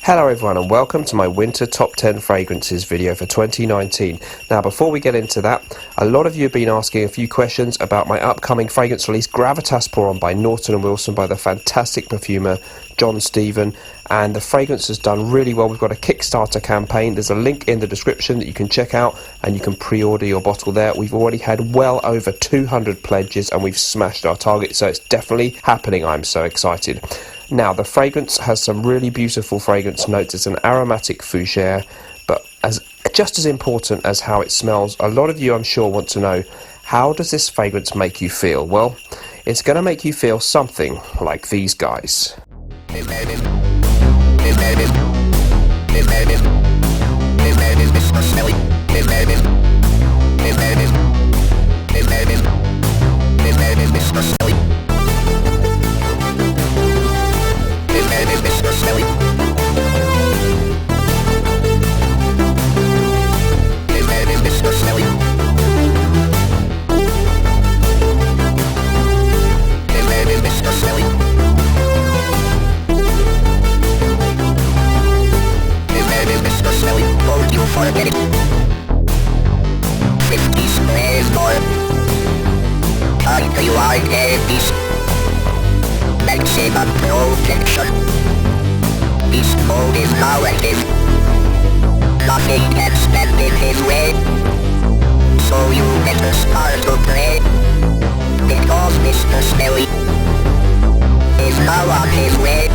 Hello everyone and welcome to my winter top 10 fragrances video for 2019. Now before we get into that, a lot of you have been asking a few questions about my upcoming fragrance release Gravitas Pour On by Naughton and Wilson by the fantastic perfumer John Stephen, and the fragrance has done really well. We've got a Kickstarter campaign. There's a link in the description that you can check out and you can pre-order your bottle there. We've already had well over 200 pledges and we've smashed our target, so it's definitely happening. I'm so excited. Now the fragrance has some really beautiful fragrance notes. It's an aromatic fougere, but just as important as how it smells, a lot of you I'm sure want to know, how does this fragrance make you feel? Well, it's going to make you feel something like these guys. This mode is now active. Nothing can stand in his way. So you better start to play, because Mr. Smelly is now on his way.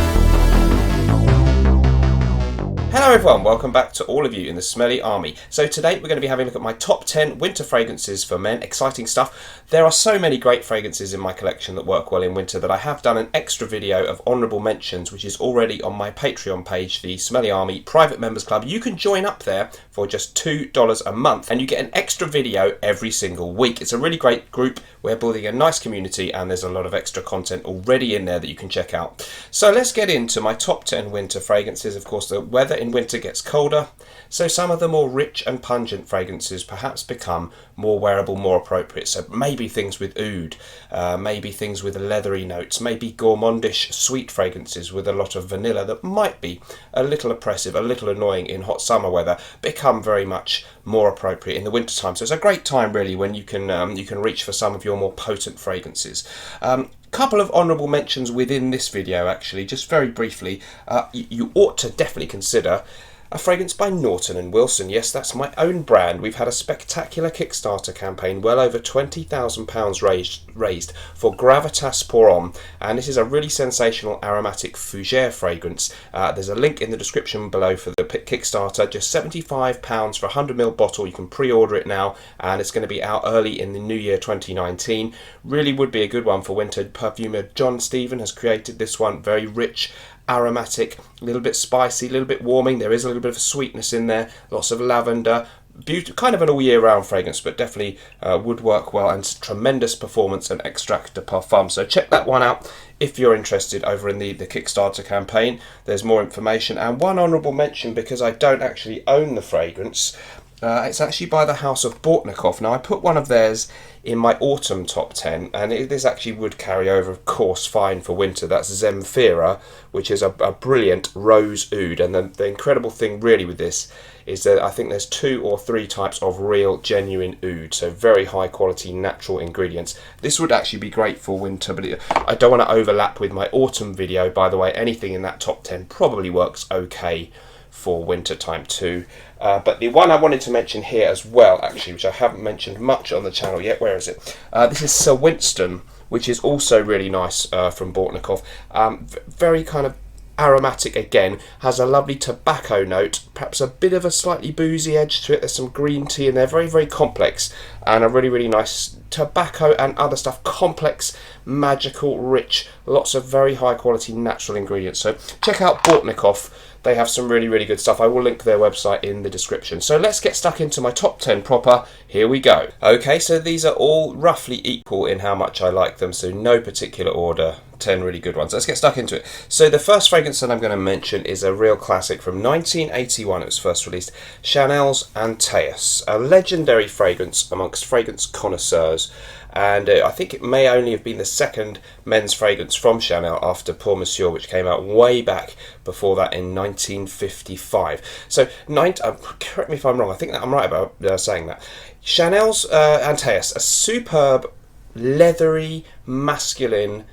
Hello everyone, welcome back to all of you in the Smelly Army. So today we're going to be having a look at my top 10 winter fragrances for men. Exciting stuff. There are so many great fragrances in my collection that work well in winter that I have done an extra video of honourable mentions, which is already on my Patreon page, the Smelly Army Private Members Club. You can join up there for just $2 a month and you get an extra video every single week. It's a really great group. We're building a nice community and there's a lot of extra content already in there that you can check out. So let's get into my top 10 winter fragrances. Of course, the weather in winter gets colder, so some of the more rich and pungent fragrances perhaps become more wearable, more appropriate. So maybe things with oud, maybe things with leathery notes, maybe gourmandish sweet fragrances with a lot of vanilla that might be a little oppressive, a little annoying in hot summer weather, become very much more appropriate in the winter time. So it's a great time really when you can reach for some of your more potent fragrances. Couple of honourable mentions within this video actually, just very briefly. You ought to definitely consider a fragrance by Naughton and Wilson. Yes, that's my own brand. We've had a spectacular Kickstarter campaign, well over £20,000 raised for Gravitas Pour On, and this is a really sensational aromatic fougere fragrance. There's a link in the description below for the Kickstarter. Just £75 for a 100ml bottle. You can pre-order it now and it's going to be out early in the new year 2019. Really would be a good one for winter. Perfumer John Stephen has created this one, very rich, aromatic, a little bit spicy, a little bit warming. There is a little bit of sweetness in there, lots of lavender. Kind of an all year round fragrance, but definitely would work well, and tremendous performance and extract de parfum. So check that one out if you're interested over in the Kickstarter campaign. There's more information. And one honourable mention, because I don't actually own the fragrance, it's actually by the house of Bortnikov. Now I put one of theirs in my autumn top 10 and this actually would carry over of course fine for winter. That's Zemfira, which is a brilliant rose oud, and the incredible thing really with this is that I think there's 2 or 3 types of real genuine oud, so very high quality natural ingredients. This would actually be great for winter, but I don't want to overlap with my autumn video. By the way, anything in that top 10 probably works okay for winter time too. But the one I wanted to mention here as well, actually, which I haven't mentioned much on the channel yet, where is it? This is Sir Winston, which is also really nice from Bortnikov. Very kind of aromatic again, has a lovely tobacco note, perhaps a bit of a slightly boozy edge to it. There's some green tea in there, very, very complex, and a really, really nice tobacco and other stuff, complex, magical, rich, lots of very high quality natural ingredients. So check out Bortnikov. They have some really, really good stuff. I will link their website in the description. So let's get stuck into my top 10 proper. Here we go. Okay, so these are all roughly equal in how much I like them, so no particular order. 10 really good ones. Let's get stuck into it. So the first fragrance that I'm going to mention is a real classic from 1981. It was first released, Chanel's ANTAEUS, a legendary fragrance amongst fragrance connoisseurs. and I think it may only have been the second men's fragrance from Chanel after Pour Monsieur, which came out way back before that in 1955. So, correct me if I'm wrong, I think that I'm right about saying that. Chanel's ANTAEUS, a superb, leathery, masculine,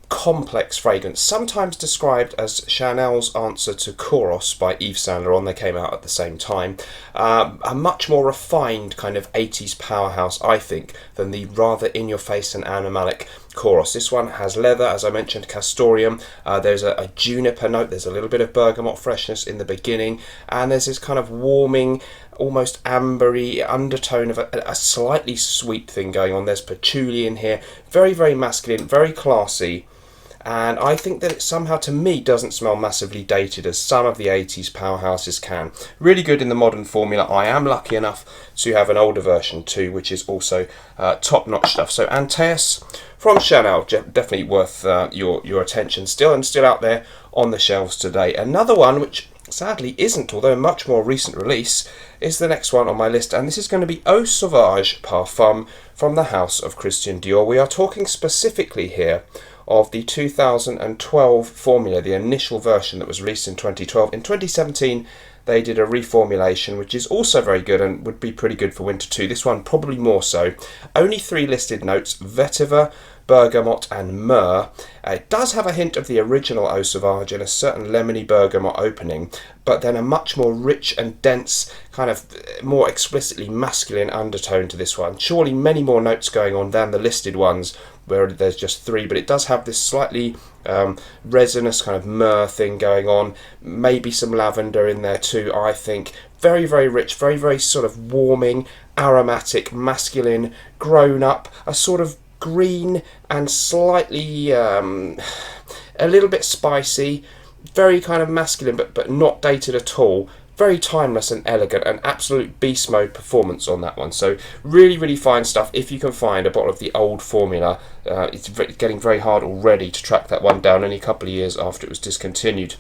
complex fragrance, sometimes described as Chanel's answer to Chorus by Yves Saint Laurent. They came out at the same time. A much more refined kind of 80s powerhouse, I think, than the rather in-your-face and animalic Chorus. This one has leather, as I mentioned, castoreum. There's a juniper note. There's a little bit of bergamot freshness in the beginning, and there's this kind of warming, almost ambery undertone of a slightly sweet thing going on. There's patchouli in here. Very, very masculine, very classy. And I think that it somehow, to me, doesn't smell massively dated as some of the 80s powerhouses can. Really good in the modern formula. I am lucky enough to have an older version too, which is also top-notch stuff. So ANTAEUS from Chanel, definitely worth your attention still, and still out there on the shelves today. Another one which sadly isn't, although a much more recent release, is the next one on my list, and this is going to be Eau Sauvage Parfum from the house of Christian Dior. We are talking specifically here of the 2012 formula, the initial version that was released in 2012. In 2017 they did a reformulation which is also very good and would be pretty good for winter too. This one probably more so. Only 3 listed notes: vetiver, bergamot and myrrh. It does have a hint of the original Eau Sauvage and a certain lemony bergamot opening, but then a much more rich and dense, kind of more explicitly masculine undertone to this one. Surely many more notes going on than the listed ones, where there's just 3, but it does have this slightly resinous kind of myrrh thing going on, maybe some lavender in there too, I think. Very, very rich, very, very sort of warming, aromatic, masculine, grown up, a sort of green and slightly a little bit spicy, very kind of masculine but not dated at all. Very timeless and elegant, an absolute beast mode performance on that one. So really, really fine stuff. If you can find a bottle of the old formula, it's getting very hard already to track that one down, only a couple of years after it was discontinued.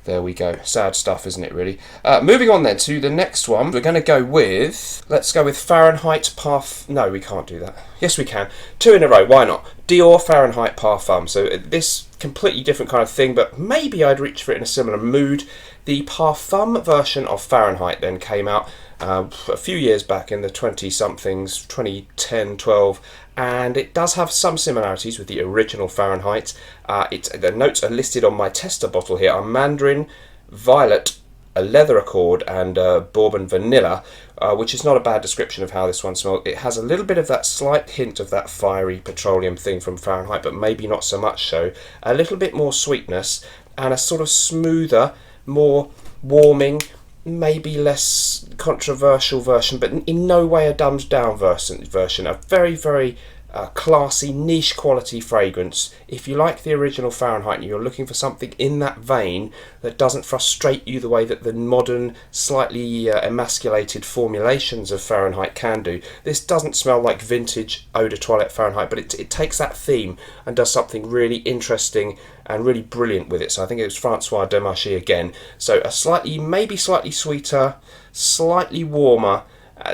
There we go. Sad stuff, isn't it, really? Moving on then to the next one. We're going to go with... Let's go with Fahrenheit Parfum... No, we can't do that. Yes, we can. 2 in a row. Why not? Dior Fahrenheit Parfum. So this completely different kind of thing, but maybe I'd reach for it in a similar mood. The Parfum version of Fahrenheit then came out a few years back in the 20-somethings, 2010, 12, and it does have some similarities with the original Fahrenheit. The notes are listed on my tester bottle here are mandarin, violet, a leather accord, and bourbon vanilla, which is not a bad description of how this one smells. It has a little bit of that slight hint of that fiery petroleum thing from Fahrenheit, but maybe not so much so. A little bit more sweetness, and a sort of smoother, more warming, maybe less controversial version, but in no way a dumbed down version. A very, very classy, niche quality fragrance. If you like the original Fahrenheit and you're looking for something in that vein that doesn't frustrate you the way that the modern, slightly emasculated formulations of Fahrenheit can do, this doesn't smell like vintage eau de toilette Fahrenheit, but it takes that theme and does something really interesting and really brilliant with it. So I think it was Francois Demarchi again. So a slightly, maybe slightly sweeter, slightly warmer,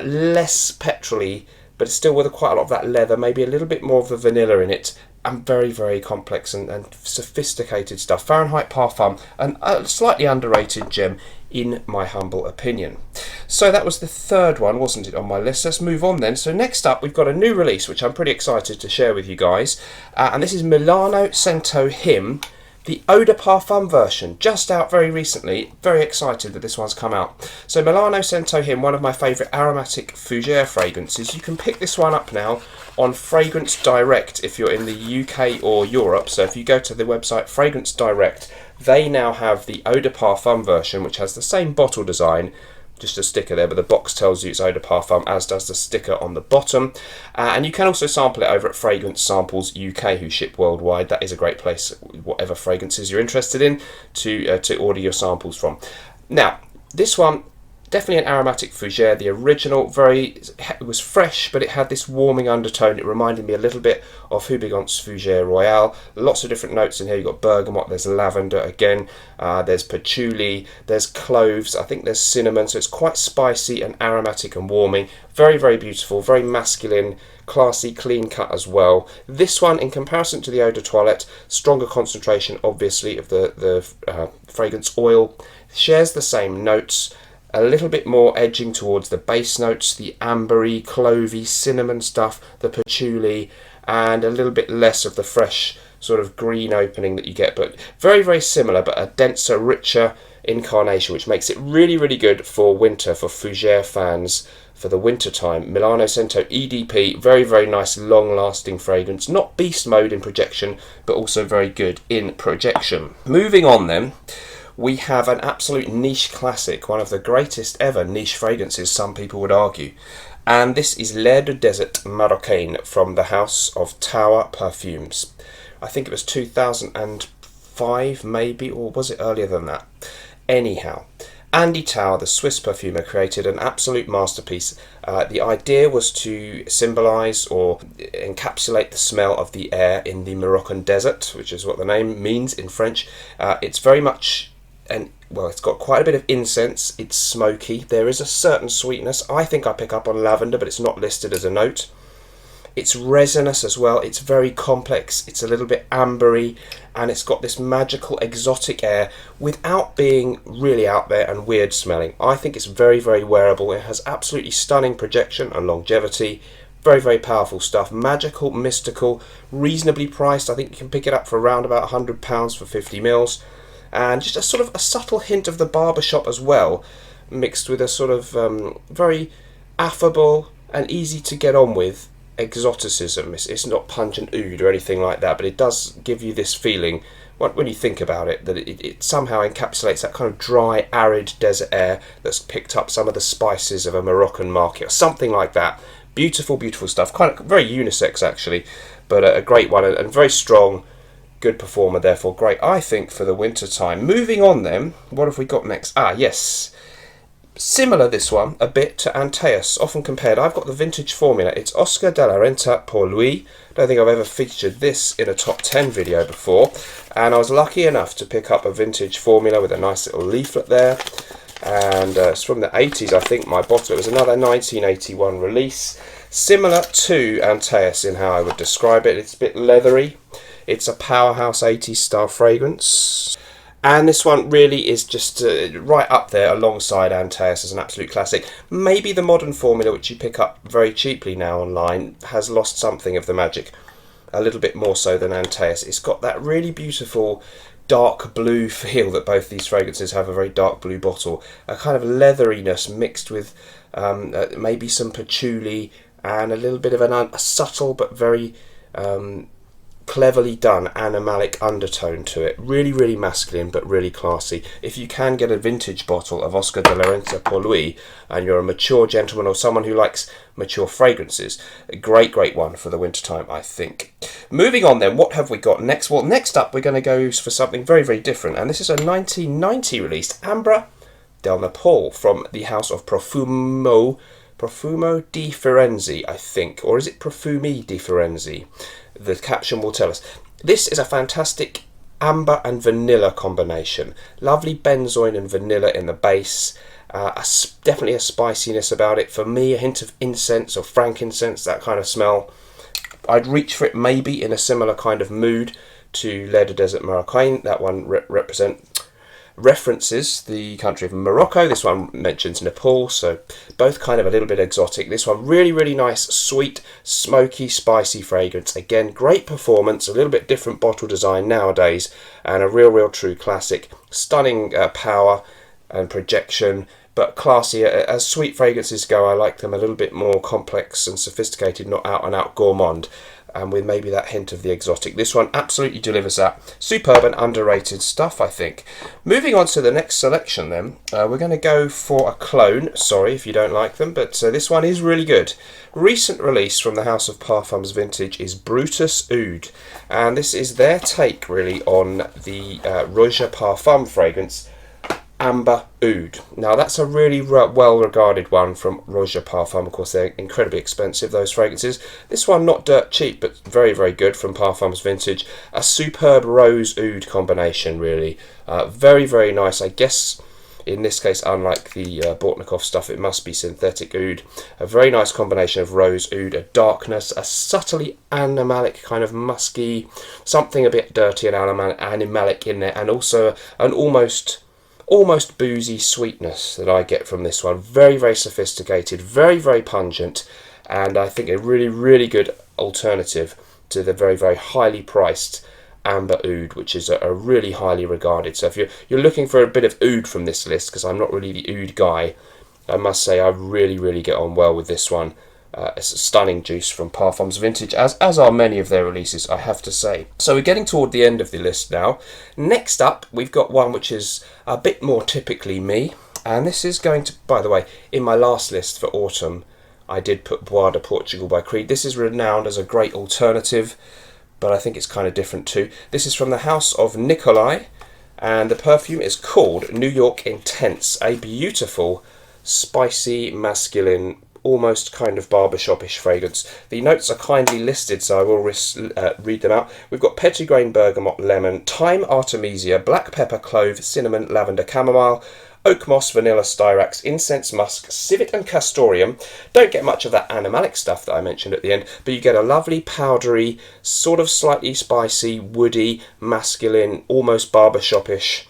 less petrol-y, but it's still with quite a lot of that leather, maybe a little bit more of the vanilla in it, and very, very complex and sophisticated stuff. Fahrenheit Parfum, a slightly underrated gem in my humble opinion. So that was the third one, wasn't it, on my list? Let's move on then. So next up, we've got a new release, which I'm pretty excited to share with you guys, and this is Milano Cento Homme, the Eau de Parfum version, just out very recently. Very excited that this one's come out. So Milano Cento Homme, one of my favourite aromatic fougere fragrances. You can pick this one up now on Fragrance Direct if you're in the UK or Europe. So if you go to the website Fragrance Direct, they now have the Eau de Parfum version, which has the same bottle design, just a sticker there, but the box tells you it's Eau de Parfum, as does the sticker on the bottom. And you can also sample it over at Fragrance Samples UK, who ship worldwide. That is a great place, whatever fragrances you're interested in, to order your samples from. Now, this one, Definitely an aromatic fougere. The original, it was fresh, but it had this warming undertone. It reminded me a little bit of Houbigont's Fougere Royale. Lots of different notes in here. You've got bergamot, there's lavender again, there's patchouli, there's cloves, I think there's cinnamon, so it's quite spicy and aromatic and warming. Very, very beautiful, very masculine, classy, clean cut as well. This one, in comparison to the Eau de Toilette, stronger concentration, obviously, of the fragrance oil. Shares the same notes, a little bit more edging towards the base notes, the ambery, clovey, cinnamon stuff, the patchouli, and a little bit less of the fresh sort of green opening that you get, but very, very similar, but a denser, richer incarnation, which makes it really, really good for winter, for fougere fans, for the winter time. Milano Cento EDP, very, very nice, long-lasting fragrance. Not beast mode in projection, but also very good in projection. Moving on then, we have an absolute niche classic, one of the greatest ever niche fragrances, some people would argue. And this is L'air du Desert Marocain from the house of Tower Parfums. I think it was 2005 maybe, or was it earlier than that? Anyhow, Andy Tower, the Swiss perfumer, created an absolute masterpiece. The idea was to symbolise or encapsulate the smell of the air in the Moroccan desert, which is what the name means in French. It's very much... well, it's got quite a bit of incense, it's smoky, there is a certain sweetness. I think I pick up on lavender, but it's not listed as a note. It's resinous as well, it's very complex, it's a little bit ambery, and it's got this magical exotic air without being really out there and weird smelling. I think it's very, very wearable. It has absolutely stunning projection and longevity. Very, very powerful stuff. Magical, mystical, reasonably priced. I think you can pick it up for around about £100 for 50 mils. And just a sort of a subtle hint of the barbershop as well, mixed with a sort of very affable and easy to get on with exoticism. It's not pungent oud or anything like that, but it does give you this feeling, when you think about it, that it somehow encapsulates that kind of dry, arid desert air that's picked up some of the spices of a Moroccan market, or something like that. Beautiful, beautiful stuff. Kind of very unisex, actually, but a great one, and very strong. Good performer, therefore great, I think, for the winter time. Moving on then, what have we got next? Yes, similar this one a bit to ANTAEUS, often compared. I've got the vintage formula. It's Oscar de la Renta pour lui. Don't think I've ever featured this in a top 10 video before, and I was lucky enough to pick up a vintage formula with a nice little leaflet there, and it's from the 80s, I think, my bottle. It was another 1981 release, similar to ANTAEUS in how I would describe it. It's a bit leathery. It's a powerhouse 80s style fragrance, and this one really is just right up there alongside ANTAEUS as an absolute classic. Maybe the modern formula, which you pick up very cheaply now online, has lost something of the magic, a little bit more so than ANTAEUS. It's got that really beautiful dark blue feel that both these fragrances have, a very dark blue bottle, a kind of leatheriness mixed with maybe some patchouli and a little bit of a subtle but very cleverly done animalic undertone to it. Really, really masculine, but really classy. If you can get a vintage bottle of Oscar de la Renta pour lui, and you're a mature gentleman or someone who likes mature fragrances, a great, great one for the winter time, I think. Moving on then, what have we got next? Well, next up we're going to go for something very, very different, and this is a 1990 released AMBRA del NEPAL from the house of Profumo di Firenze, I think, or is it Profumi di Firenze? The caption will tell us. This is a fantastic amber and vanilla combination. Lovely benzoin and vanilla in the base. Definitely a spiciness about it. For me, a hint of incense or frankincense, that kind of smell. I'd reach for it maybe in a similar kind of mood to L'air du Desert Marocain. That one references the country of Morocco. This one mentions Nepal, so both kind of a little bit exotic. This one really, really nice, sweet, smoky, spicy fragrance. Again, great performance, a little bit different bottle design nowadays, and a real true classic. Stunning power and projection, but classy. As sweet fragrances go, I like them a little bit more complex and sophisticated, not out and out gourmand, and with maybe that hint of the exotic. This one absolutely delivers that. Superb and underrated stuff, I think. Moving on to the next selection then, we're going to go for a clone. Sorry if you don't like them, but this one is really good. Recent release from the House of Parfums Vintage is Brutus Oud, and this is their take really on the Rouge Parfum fragrance. Amber Oud. Now that's a really well regarded one from Roger Parfum. Of course, they're incredibly expensive, those fragrances. This one not dirt cheap, but very, very good from Parfums Vintage. A superb rose oud combination, really. Very, very nice. I guess in this case, unlike the Bortnikov stuff, it must be synthetic oud. A very nice combination of rose oud, a darkness, a subtly animalic kind of musky, something a bit dirty and animalic in there, and also an almost boozy sweetness that I get from this one. Very, very sophisticated, very, very pungent, and I think a really, really good alternative to the very, very highly priced Amber Oud, which is a really highly regarded. So if you're looking for a bit of oud from this list, because I'm not really the oud guy, I must say I really, really get on well with this one. It's a stunning juice from Parfums Vintage, as are many of their releases, I have to say. So we're getting toward the end of the list now. Next up, we've got one which is a bit more typically me, and this is going to, by the way, in my last list for autumn, I did put Bois de Portugal by Creed. This is renowned as a great alternative, but I think it's kind of different too. This is from the house of NICOLAT, and the perfume is called New York Intense, a beautiful, spicy, masculine, almost kind of barbershopish fragrance. The notes are kindly listed, so I will read them out. We've got petitgrain bergamot, lemon, thyme, artemisia, black pepper, clove, cinnamon, lavender, chamomile, oak moss, vanilla, styrax, incense, musk, civet and castoreum. Don't get much of that animalic stuff that I mentioned at the end, but you get a lovely powdery, sort of slightly spicy, woody, masculine, almost barbershopish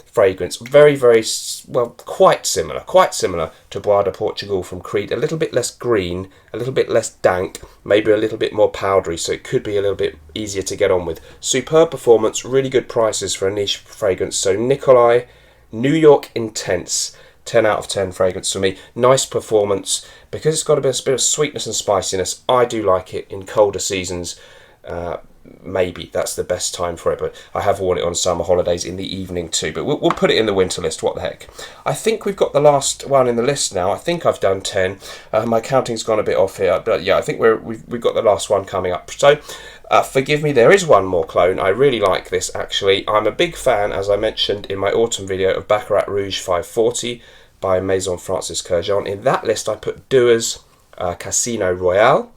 fragrance. Very, very, well, quite similar to Bois de Portugal from Creed. A little bit less green, a little bit less dank, maybe a little bit more powdery, so it could be a little bit easier to get on with. Superb performance, really good prices for a niche fragrance. So NICOLAT New York Intense, 10 out of 10 fragrance for me. Nice performance. Because it's got a bit of sweetness and spiciness, I do like it in colder seasons. Maybe that's the best time for it, but I have worn it on summer holidays in the evening too, but we'll put it in the winter list. What the heck. I think we've got the last one in the list now. I think I've done 10. My counting's gone a bit off here, but yeah, I think we've got the last one coming up. So forgive me, there is one more clone. I really like this, actually. I'm a big fan, as I mentioned in my autumn video, of Baccarat Rouge 540 by Maison Francis Kurkdjian. In that list I put DIOR's Casino Royale.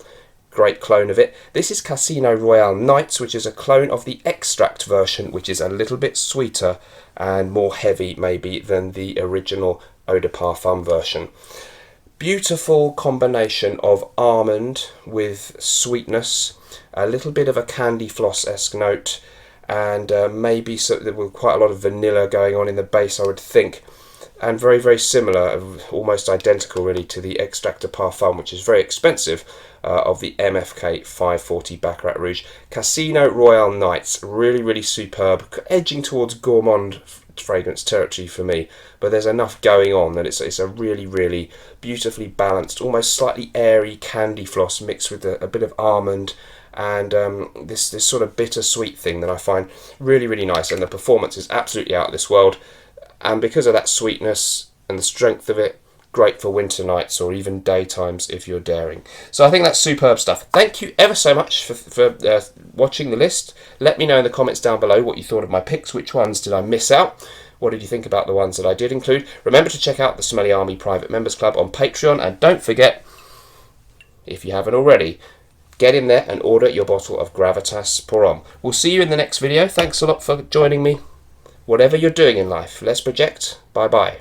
Great clone of it. This is Casino Royale Nights, which is a clone of the extract version, which is a little bit sweeter and more heavy maybe than the original Eau de Parfum version. Beautiful combination of almond with sweetness, a little bit of a candy floss-esque note, and maybe there was quite a lot of vanilla going on in the base, I would think. And very, very similar, almost identical really to the Extract de Parfum, which is very expensive, of the MFK 540 Baccarat Rouge. Casino Royale Nights, really, really superb, edging towards gourmand fragrance territory for me, but there's enough going on that it's a really, really beautifully balanced, almost slightly airy candy floss mixed with a bit of almond, and this sort of bittersweet thing that I find really, really nice, and the performance is absolutely out of this world. And because of that sweetness and the strength of it, great for winter nights or even daytimes if you're daring. So I think that's superb stuff. Thank you ever so much for watching the list. Let me know in the comments down below what you thought of my picks. Which ones did I miss out? What did you think about the ones that I did include? Remember to check out the Smelly Army Private Members Club on Patreon. And don't forget, if you haven't already, get in there and order your bottle of Gravitas pour Homme. We'll see you in the next video. Thanks a lot for joining me. Whatever you're doing in life, let's project. Bye-bye.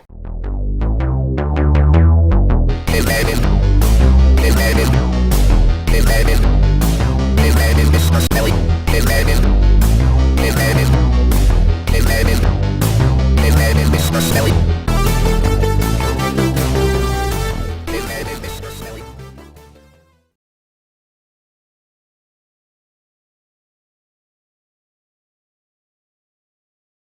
Smelly.